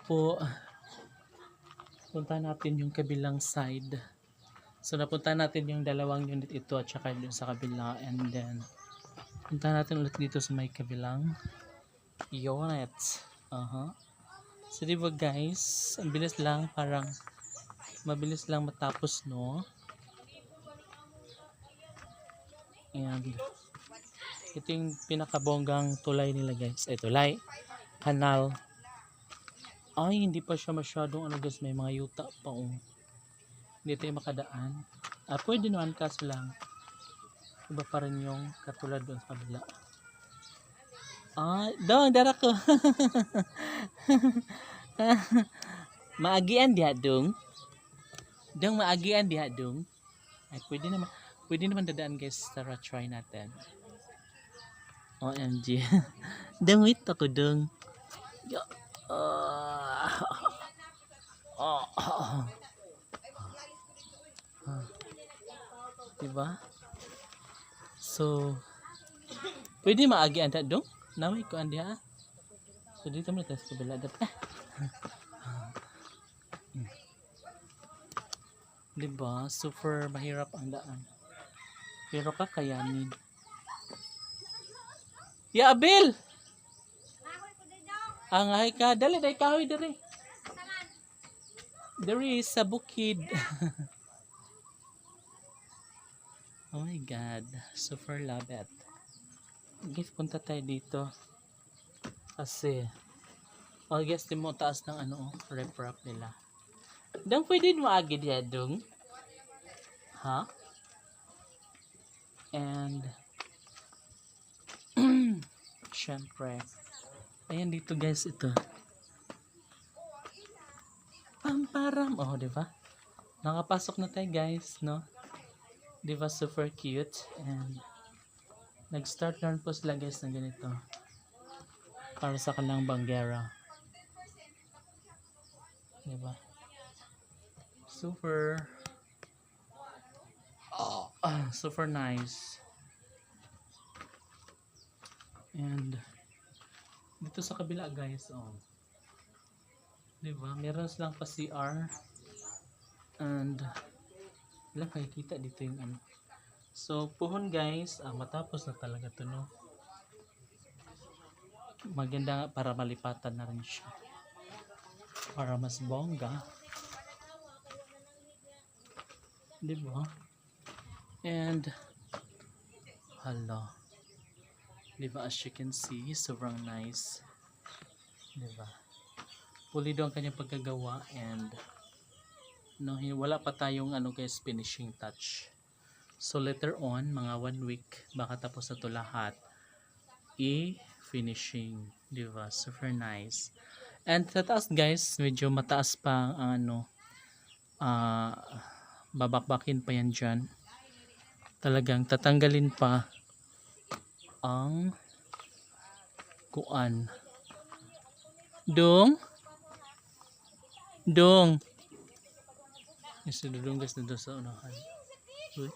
po, punta natin yung kabilang side. So napunta natin yung dalawang unit ito at saka yung sa kabila, and then punta natin ulit dito sa may kabilang unit. So diba guys, ang bilis lang, parang mabilis lang matapos, no? And ito yung pinakabonggang tulay nila guys. Ay, tulay, kanal. Ay, hindi pa siya masyadong ano guys, may mga yuta pa, oh. Hindi tayo makadaan. Pwede naman, kaso lang iba pa rin yung katulad doon sa kabila. Dong, dara ko. Maagian diha dong. Dong, maagian diha dong. Ay, pwede naman dadaan guys. Tara, try natin. OMG. Dong, wait ako dong. Diba? So, pwede maagian diha dong. Naway ko andi ha. So, dito mo na tayo sa kabila. Diba? Super mahirap ang daan. Pero kakayanin. Ya, Abel! Ang ay ka. Dali, dali kahoy dali. Dali sa bukid. Oh my God. Super love it. Guys, punta tayo dito. Kasi, I guess di mo taas ng ano, rep-rap nila. Dang pwede mo agad yan, dong? Ha? And, syempre, ayan dito guys, ito. Pamparam. Oh, diba? Nakapasok na tayo guys, no? Diba, super cute. And, nag-start na po sila guys ng ganito. Para sa kanilang banggera. Diba? Super nice. And dito sa kabila guys, oh. Diba? Meron silang pa CR. And wala makikita dito yung ano. So puhon guys, matapos na talaga to, no? Maganda para malipatan na rin siya. Para mas bongga. Diba? And hala, diba, as you can see, sobrang nice. Diba? Pulido ang kanyang pagkagawa. And no, wala pa tayong ano guys, finishing touch. So later on, mga 1 week baka tapos na to lahat, i-finishing. Diba? Super nice. And sa taas guys, medyo mataas pa ang ano, babakbakin pa yan dyan. Talagang tatanggalin pa ang kuan. Dong yes, dudong guys na doon sa unahan. Uy.